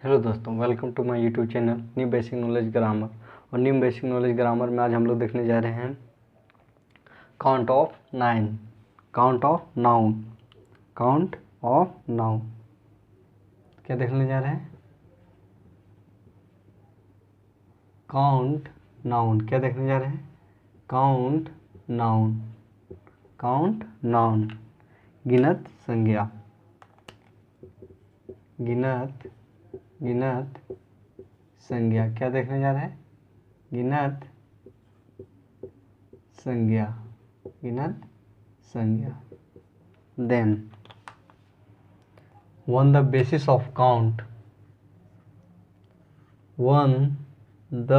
Hello दोस्तों, welcome to my YouTube channel new basic knowledge grammar. और new basic knowledge grammar में आज हम लोग देखने जा रहे हैं count of noun. Count of noun. Count of noun क्या देखने जा रहे हैं? काउंट नाउन क्या देखने जा रहे हैं? Count noun. काउंट नाउन गिनत संज्ञा। गिनत गिनत संज्ञा क्या देखने जा रहे हैं? गिनत संज्ञा। गिनत संज्ञा। Then one the basis of count. One the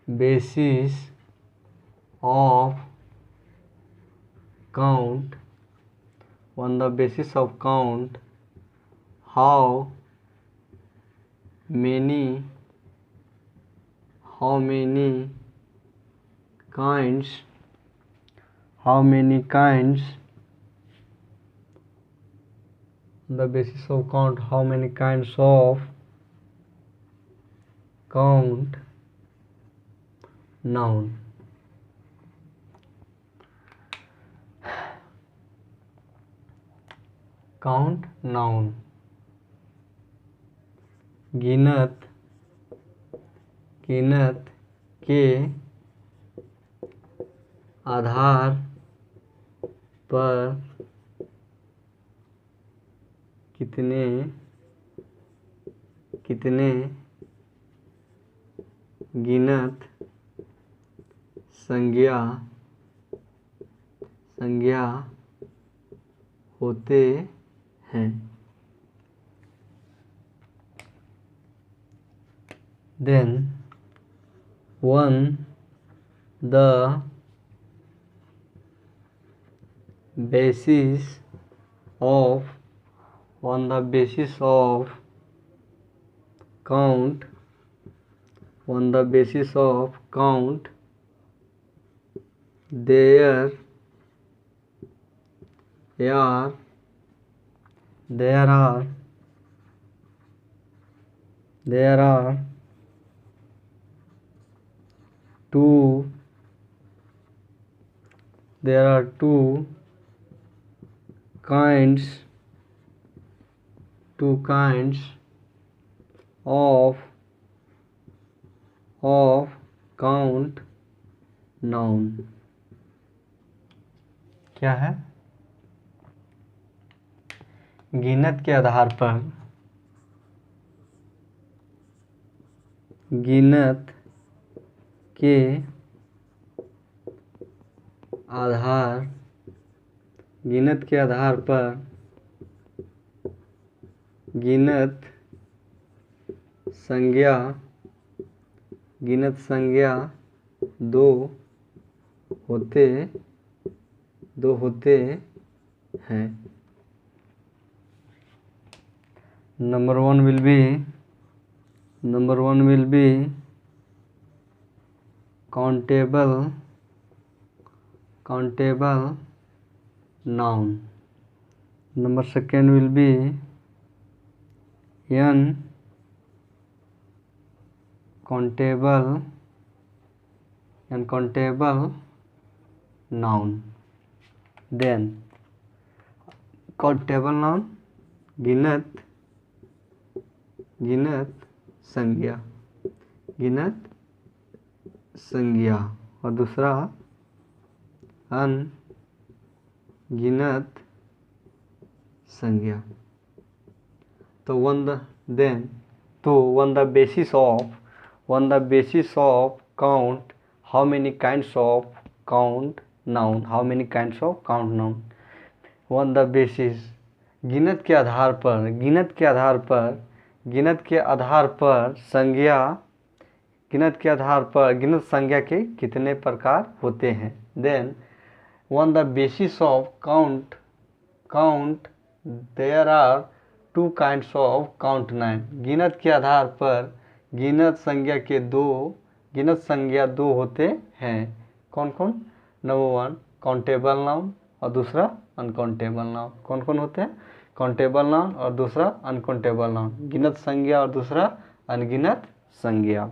basis of count. One the basis of count how many kinds the basis of count how many kinds of count noun. count noun गिनत के आधार पर कितने गिनत संज्ञा होते हैं। Then one the basis of count there are two kinds of count noun। क्या है? गिनत के आधार पर गिनत के आधार पर गिनत संज्ञा दो होते हैं। Number one will be countable noun. Number second will be uncountable noun. Then countable noun गिनत संज्ञा और दूसरा अनगिनत संज्ञा। तो one the basis of count how many kinds of count noun. One the basis गिनत के आधार पर गिनत संज्ञा के कितने प्रकार होते हैं। Then one the basis of count there are two kinds of count noun. गिनत के आधार पर गिनत संज्ञा दो होते हैं। कौन कौन? नंबर वन काउंटेबल नाउन और दूसरा अनकाउंटेबल नाउन। कौन कौन होते हैं? काउंटेबल नाउन और दूसरा अनकाउंटेबल नाउन, गिनत संज्ञा और दूसरा अनगिनत संज्ञा।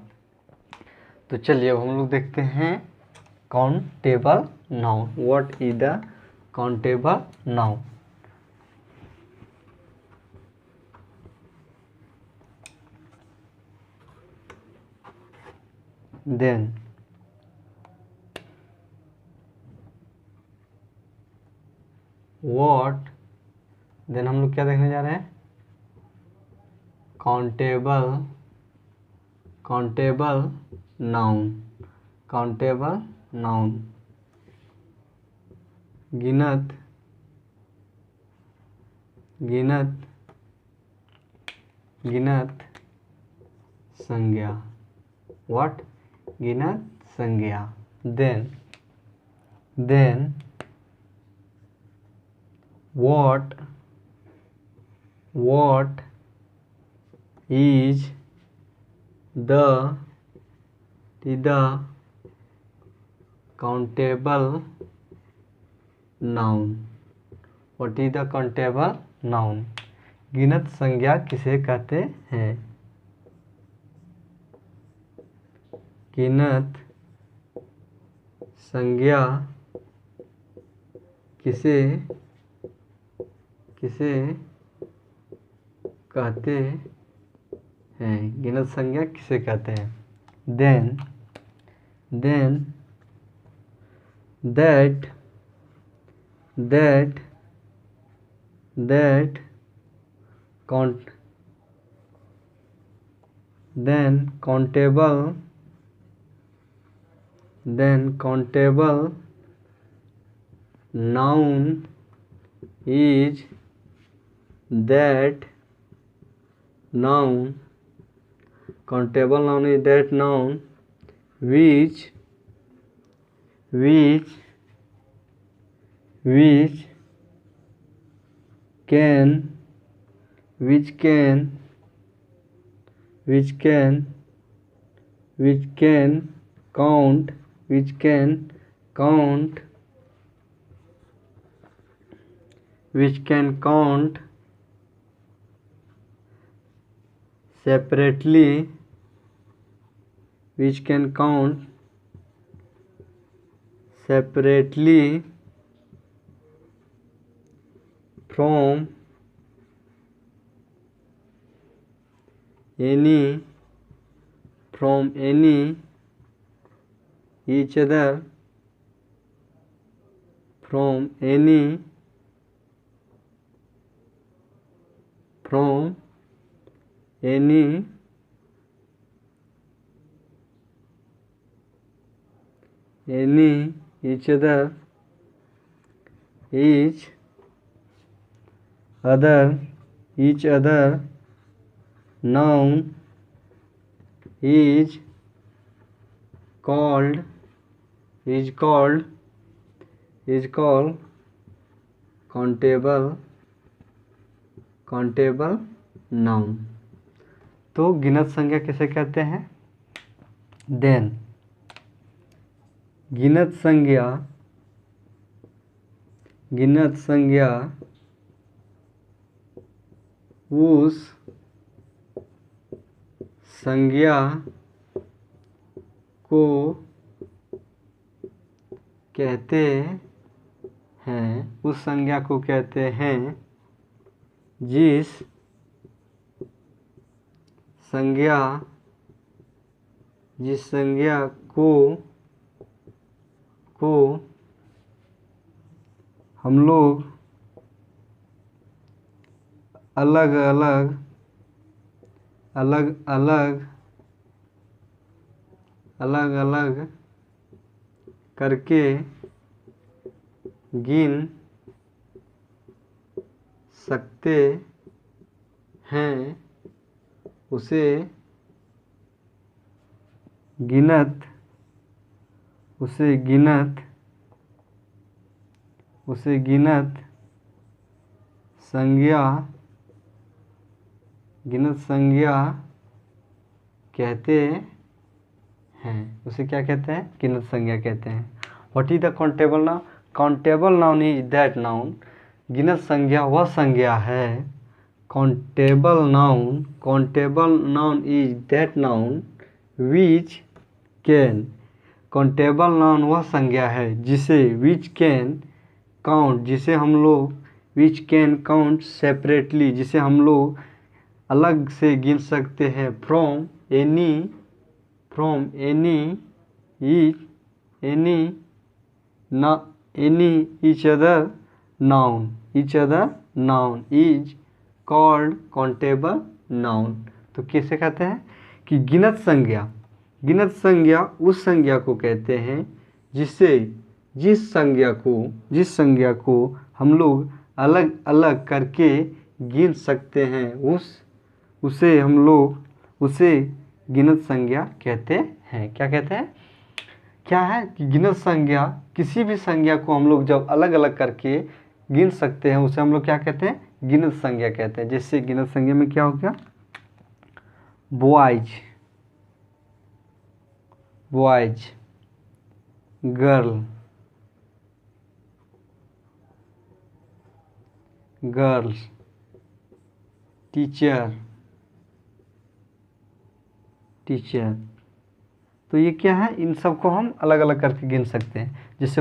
तो चलिए अब हम लोग देखते हैं countable noun. What is the countable noun? Then what, then हम लोग क्या देखने जा रहे हैं? काउंटेबल नाउन, काउंटेबल नाउन, गिनत संज्ञा। व्हाट? गिनत संज्ञा। Then what is the countable noun? What is the countable noun? गिनत संज्ञा किसे कहते हैं? गिनत संज्ञा किसे कहते हैं? गिनत संज्ञा किसे कहते हैं? Then that countable noun is that noun, countable noun is that noun which can count separately, from any each other, each other noun is called countable noun। तो गिनत संज्ञा किसे कहते हैं? देन गिनत संज्ञा उस संज्ञा को कहते हैं जिस संज्ञा को हम लोग अलग करके गिन सकते हैं, उसे गिनत संज्ञा कहते हैं। उसे क्या कहते हैं? गिनत संज्ञा कहते हैं। What is the countable noun? Countable noun is that noun गिनत संज्ञा वह संज्ञा है। Countable noun is that noun which can. Countable noun वह संज्ञा है जिसे विच कैन काउंट, जिसे हम लोग विच कैन काउंट सेपरेटली, जिसे हम लोग अलग से गिन सकते हैं। From any each other noun is called countable noun. तो कैसे कहते हैं कि गिनत संज्ञा उस संज्ञा को कहते हैं जिस संज्ञा को हम लोग अलग अलग करके गिन सकते हैं, उसे गिनत संज्ञा कहते हैं। क्या कहते हैं? क्या है कि गिनत संज्ञा किसी भी संज्ञा को हम लोग जब अलग अलग करके गिन सकते हैं उसे हम लोग क्या कहते हैं? गिनत संज्ञा कहते हैं। जैसे गिनत संज्ञा में क्या हो गया? Boys, girls, teacher. तो ये क्या है? इन सब को हम अलग अलग करके गिन सकते हैं। जैसे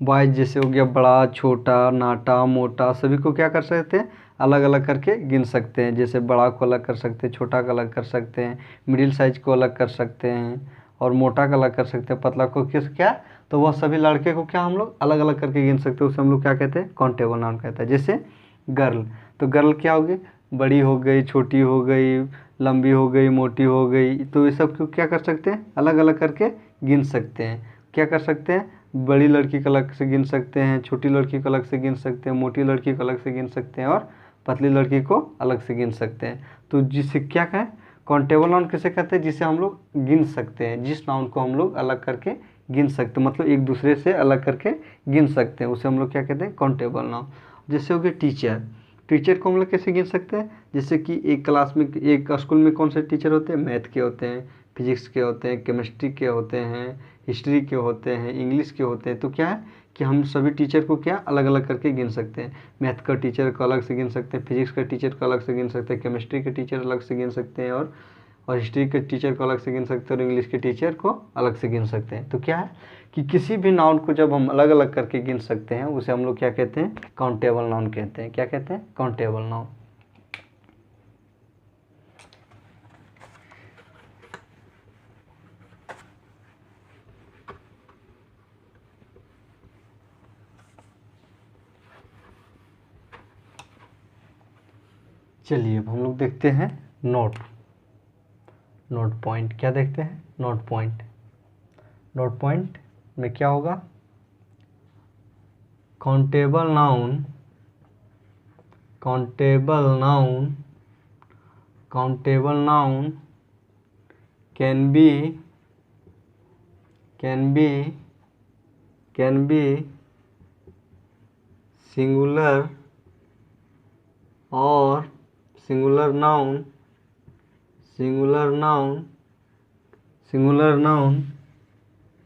बॉयज जैसे हो गया बड़ा, छोटा, नाटा, मोटा, सभी को क्या कर सकते हैं? अलग अलग करके गिन सकते हैं। जैसे बड़ा को अलग कर सकते हैं, छोटा को अलग कर सकते हैं, मिडिल साइज को अलग कर सकते हैं और मोटा को अलग कर सकते हैं, पतला को क्या? तो वह सभी लड़के को क्या हम लोग अलग अलग करके गिन सकते हैं। उसे हम लोग क्या कहते हैं? काउंटेबल नाउन कहते हैं। जैसे गर्ल, तो गर्ल क्या होगी? बड़ी हो गई, छोटी हो गई, लंबी हो गई, मोटी हो गई। तो ये सब को क्या कर सकते हैं? अलग अलग करके गिन सकते हैं। क्या कर सकते हैं? बड़ी लड़की को अलग से गिन सकते हैं, छोटी लड़की को अलग से गिन सकते हैं, मोटी लड़की को अलग से गिन सकते हैं और पतली लड़की को अलग से गिन सकते हैं। तो जिसे क्या कहें? काउंटेबल नाउन किसे कहते हैं? जिसे हम लोग गिन सकते हैं, जिस नाउन को हम लोग अलग करके गिन सकते हैं, मतलब एक दूसरे से अलग करके गिन सकते हैं, उसे हम लोग क्या कहते हैं? Countable noun. जैसे हो गया टीचर को हम लोग कैसे गिन सकते हैं? जैसे कि एक क्लास में, एक स्कूल में कौन से टीचर होते हैं? मैथ के होते हैं, फिजिक्स के होते हैं, केमिस्ट्री के होते हैं, हिस्ट्री के होते हैं, इंग्लिश के होते हैं। तो क्या है कि हम सभी टीचर को क्या अलग अलग करके गिन सकते हैं। मैथ का टीचर को अलग से गिन सकते हैं, फिजिक्स का टीचर को अलग से गिन सकते हैं, केमिस्ट्री के टीचर अलग से गिन सकते हैं और हिस्ट्री के टीचर को अलग से गिन सकते हैं और इंग्लिश के टीचर को अलग से गिन सकते हैं। तो क्या है कि किसी भी नाउन को जब हम अलग अलग करके गिन सकते हैं उसे हम लोग क्या कहते हैं? काउंटेबल नाउन कहते हैं। क्या कहते हैं? Countable noun. चलिए अब हम लोग देखते हैं नोट पॉइंट। क्या देखते हैं? नोट पॉइंट में क्या होगा? Countable noun can be singular और singular noun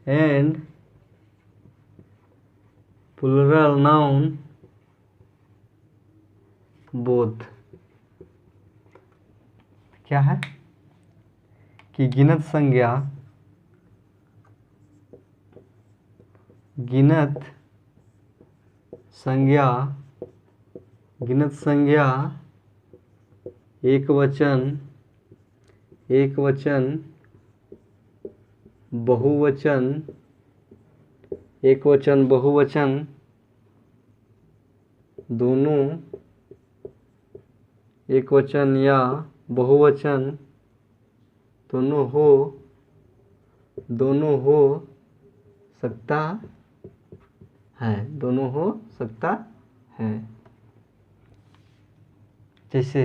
and plural noun both। क्या है कि गिनत संज्ञा एक वचन, बहुवचन दोनों, एक वचन या बहुवचन दोनों हो सकता है। जैसे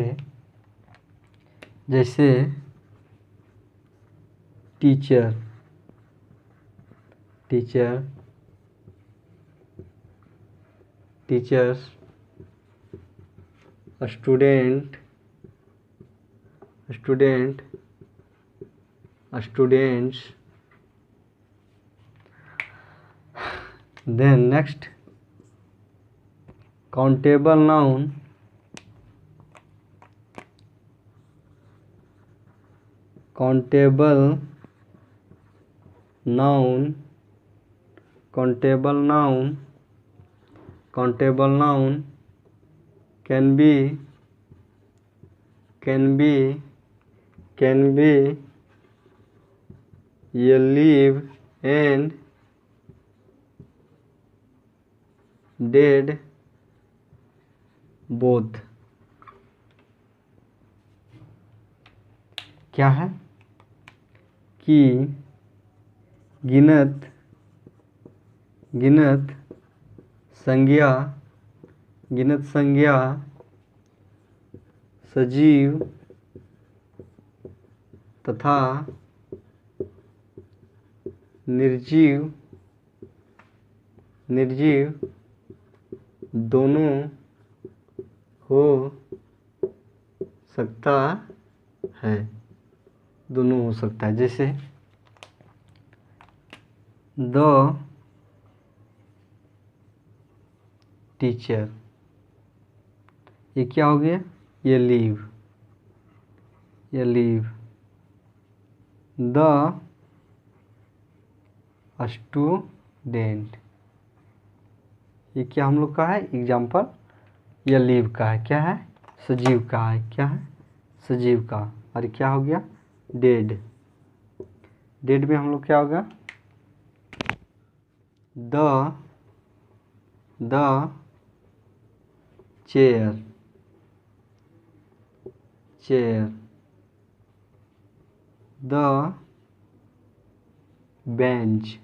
teachers, students. Then next countable noun countable noun countable noun countable noun can be a live and dead both। क्या है कि गिनत संज्ञा सजीव तथा निर्जीव दोनों हो सकता है, जैसे द टीचर, ये क्या हो गया, ये लीव द स्टूडेंट, ये क्या हम लोग का है एग्जाम्पल, ये लीव का है, क्या है सजीव का है, क्या है सजीव का। और क्या हो गया डेड में हम लोग क्या होगा द चेयर द बेंच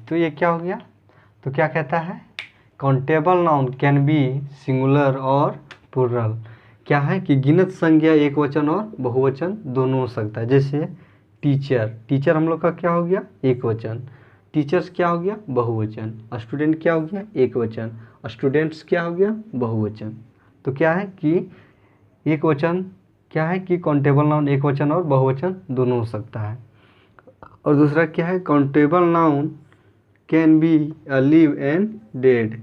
तो ये क्या हो गया, तो क्या कहता है countable noun can be singular और प्लूरल, क्या है कि गिनत संज्ञा एक वचन और बहुवचन दोनों हो सकता है। जैसे टीचर हम लोग का क्या हो गया एक वचन, टीचर्स क्या हो गया बहुवचन, स्टूडेंट क्या हो गया एक वचन, स्टूडेंट्स क्या हो गया बहुवचन। तो क्या है कि एक वचन, क्या है कि काउंटेबल नाउन एक वचन और बहुवचन दोनों हो सकता है। और दूसरा क्या है countable noun can be a live and dead,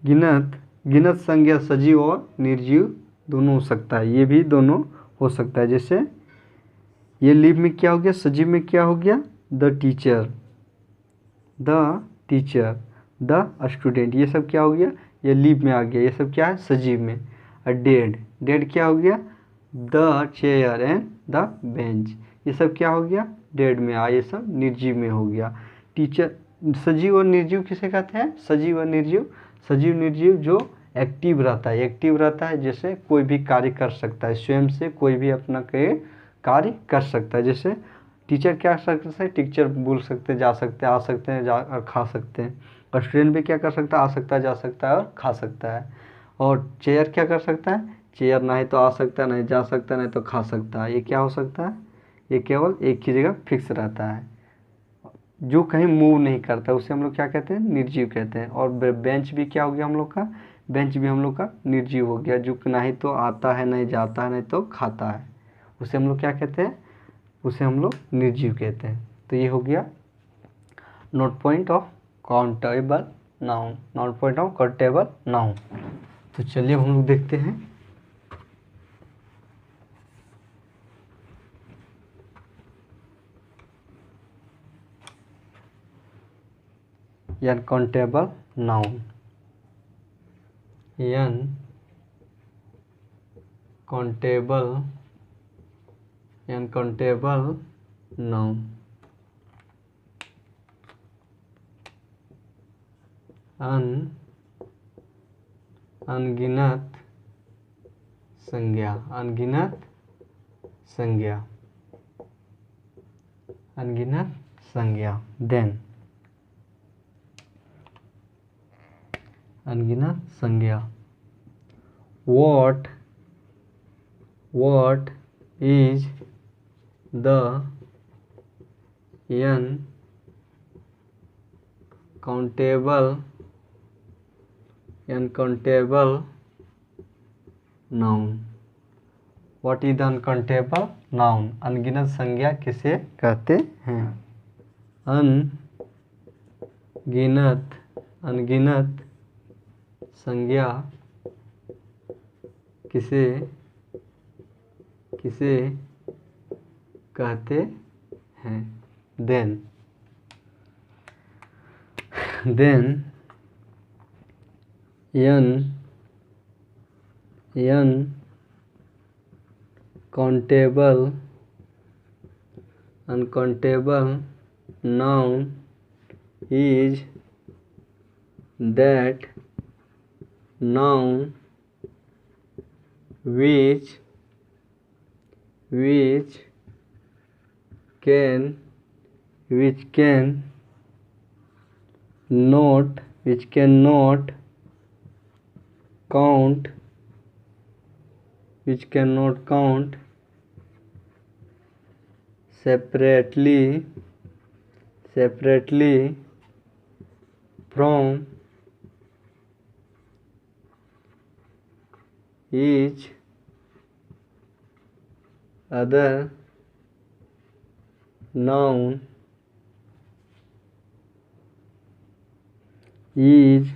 गिनत संज्ञा सजीव और निर्जीव दोनों हो सकता है, ये भी दोनों हो सकता है। जैसे ये लिव में क्या हो गया, सजीव में क्या हो गया द टीचर द स्टूडेंट, ये सब क्या हो गया ये लिव में आ गया, ये सब क्या है सजीव में। और डेड क्या हो गया the chair and the bench, ये सब क्या हो गया डेड में आ, ये सब निर्जीव में हो गया। टीचर सजीव और निर्जीव किसे कहते हैं, सजीव निर्जीव जो एक्टिव रहता है, जैसे कोई भी कार्य कर सकता है, स्वयं से कोई भी अपना कार्य कर सकता है। जैसे टीचर क्या कर सकते हैं, टीचर बोल सकते हैं, जा सकते हैं, आ सकते हैं, जा और खा सकते हैं। और स्टूडेंट भी क्या कर सकता है, आ सकता है, जा सकता है और खा सकता है। और चेयर क्या कर सकता है, चेयर ना ही तो आ सकता है, नहीं जा सकता है, नहीं तो खा सकता है। ये क्या हो सकता है, ये केवल एक ही जगह फिक्स रहता है, जो कहीं मूव नहीं करता, उसे हम लोग क्या कहते हैं निर्जीव कहते हैं। और बेंच भी क्या हो गया हम लोग का, बेंच भी हम लोग का निर्जीव हो गया, जो ना ही तो आता है, नहीं जाता है, नहीं तो खाता है, उसे हम लोग क्या कहते हैं, उसे हम लोग निर्जीव कहते हैं। तो ये हो गया note point of countable noun. तो चलिए हम लोग देखते हैं अनकाउंटेबल नाउन। अनकाउंटेबल नाउन, अनगिनत संज्ञा देन अनगिनत संज्ञा। What is the uncountable noun? What is the uncountable noun, अनगिनत संज्ञा किसे कहते हैं? अनगिनत संज्ञा किसे कहते हैं? Then uncountable noun is that noun which cannot count separately from each other noun is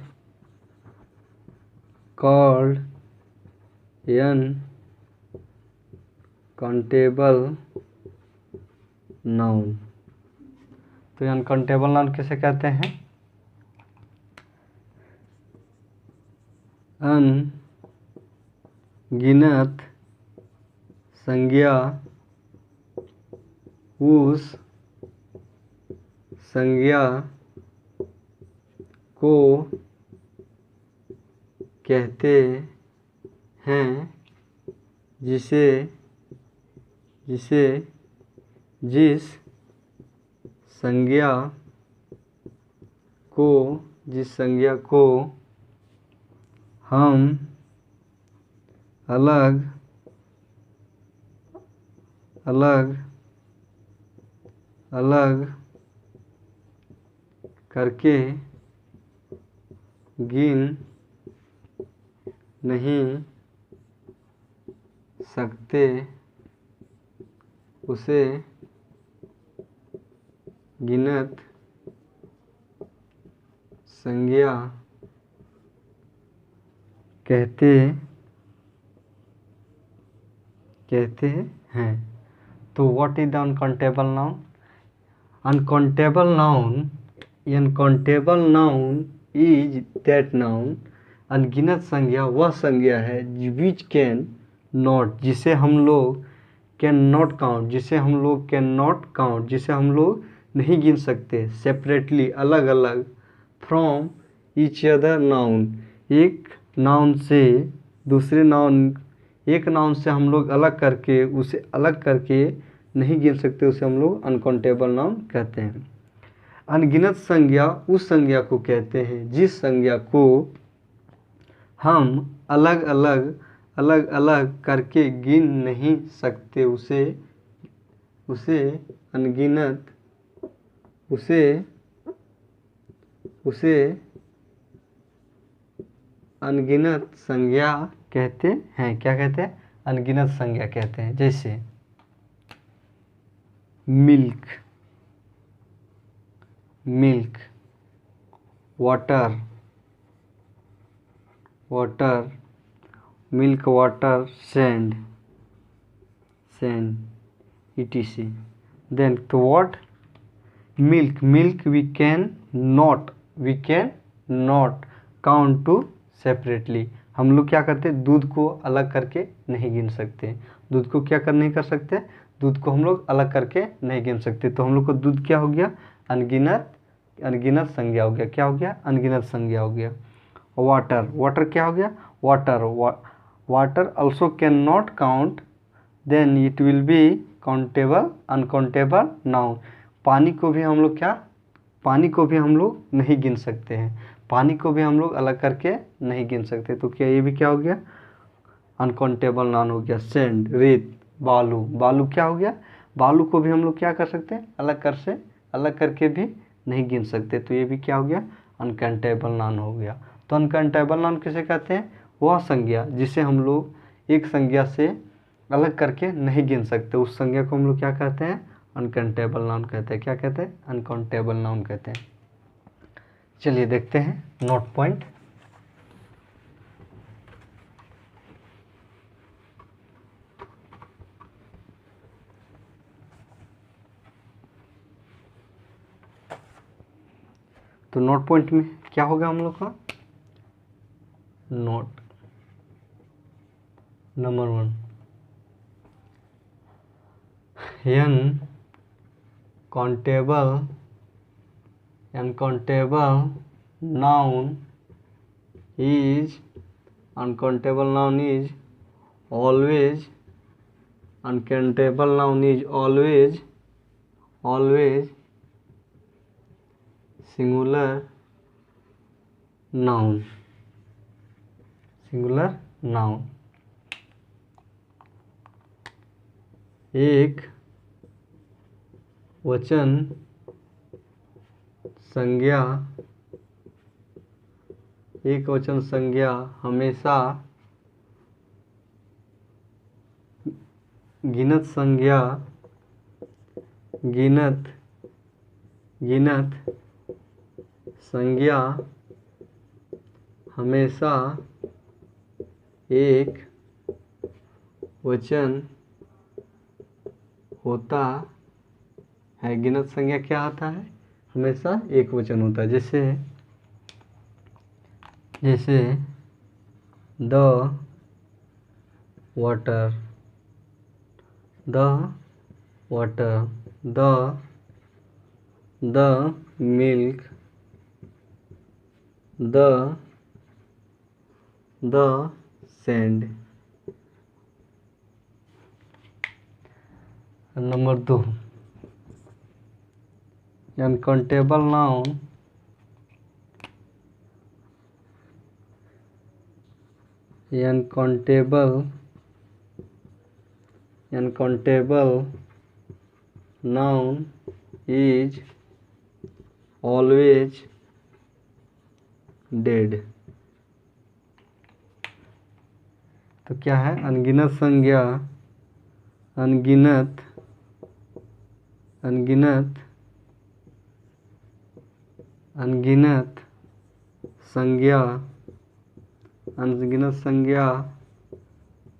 called uncountable noun. तो अनकाउंटेबल नाउन किसे कहते हैं? अनगिनत संज्ञा उस संज्ञा को कहते हैं जिस संज्ञा को हम अलग करके गिन नहीं सकते, उसे गिनत संज्ञा कहते हैं। तो what is the uncountable noun? Uncountable noun is that noun, अनगिनत संज्ञा वह संज्ञा है विच कैन नॉट, जिसे हम लोग कैन नॉट काउंट, जिसे हम लोग नहीं गिन सकते, सेपरेटली अलग अलग, फ्रॉम ईच अदर नाउन, एक नाउन से दूसरे नाउन, एक नाउन से हम लोग अलग करके उसे अलग करके नहीं गिन सकते, उसे हम लोग अनकाउंटेबल नाउन कहते हैं। अनगिनत संज्ञा उस संज्ञा को कहते हैं जिस संज्ञा को हम अलग अलग करके गिन नहीं सकते, उसे अनगिनत संज्ञा कहते हैं। क्या कहते हैं? अनगिनत संज्ञा कहते हैं। जैसे milk, water, milk, water, sand, etc. Then to what? Milk we can not count to separately। हम लोग क्या करते हैं? दूध को अलग करके नहीं गिन सकते। दूध को क्या नहीं कर सकते? दूध को हम लोग अलग करके नहीं गिन सकते। तो हम लोग को दूध क्या हो गया? अनगिनत संज्ञा हो गया। क्या हो गया? अनगिनत संज्ञा हो गया। वाटर क्या हो गया? Water also cannot count, then it will be uncountable noun. पानी को भी हम लोग नहीं गिन सकते हैं, पानी को भी हम लोग अलग करके नहीं गिन सकते। तो क्या ये भी क्या हो गया? अनकाउंटेबल नाउन हो गया। सैंड, रेत, बालू क्या हो गया? बालू को भी हम लोग क्या कर सकते हैं? अलग करके भी नहीं गिन सकते। तो ये भी क्या हो गया? अनकाउंटेबल नाउन हो गया। तो अनकाउंटेबल नाउन किसे कहते हैं? वह संज्ञा जिसे हम लोग एक संज्ञा से अलग करके नहीं गिन सकते, उस संज्ञा को हम लोग क्या कहते हैं, अनकाउंटेबल नाउन कहते हैं। क्या कहते हैं, अनकाउंटेबल नाउन कहते हैं। चलिए देखते हैं नोट पॉइंट। तो नोट पॉइंट में क्या होगा हम लोग का, note number 1, uncountable noun is always singular noun. एक वचन संज्ञा हमेशा गिनत संज्ञा हमेशा एक वचन होता है। गिनत संज्ञा क्या होता है, हमेशा एक वचन होता है। जैसे the water, the milk, the sand. Number 2, uncountable noun is always dead. तो क्या है, अनगिनत संज्ञा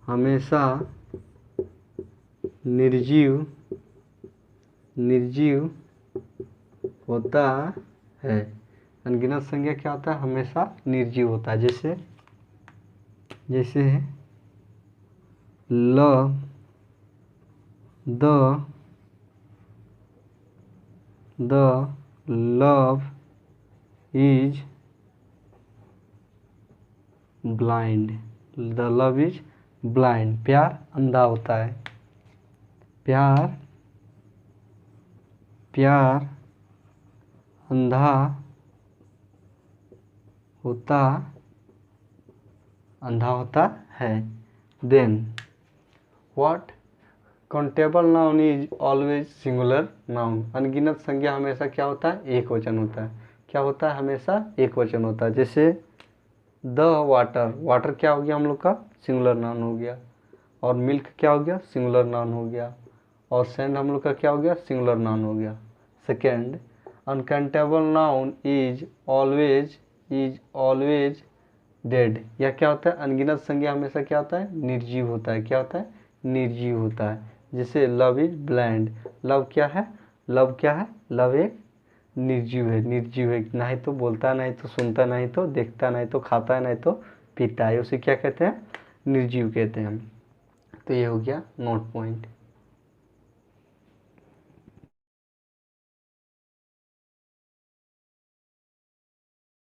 हमेशा निर्जीव होता है। अनगिनत संज्ञा क्या होता है, हमेशा निर्जीव होता है। जैसे love, the love is blind, प्यार अंधा होता है। प्यार अंधा होता है। Then what, countable noun is always singular noun. अनगिनत संज्ञा हमेशा क्या होता है, एक वचन होता है। क्या होता है, हमेशा एक वचन होता है। जैसे द वाटर क्या हो गया हम लोग का, सिंगुलर नाउन हो गया। और मिल्क क्या हो गया, सिंगुलर नाउन हो गया। और सैंड हम लोग का क्या हो गया, सिंगुलर नाउन हो गया। Second, uncountable noun is always dead. यह क्या होता है, अनगिनत संज्ञा हमेशा क्या होता है, निर्जीव होता है। क्या होता है, निर्जीव होता है। जैसे लव इज ब्लाइंड, लव क्या है, लव एक निर्जीव है। ना ही तो बोलता, नहीं तो सुनता, नहीं तो देखता, नहीं तो खाता है, नहीं तो पीता है। उसे क्या कहते हैं, निर्जीव कहते हैं। तो ये हो गया नोट पॉइंट।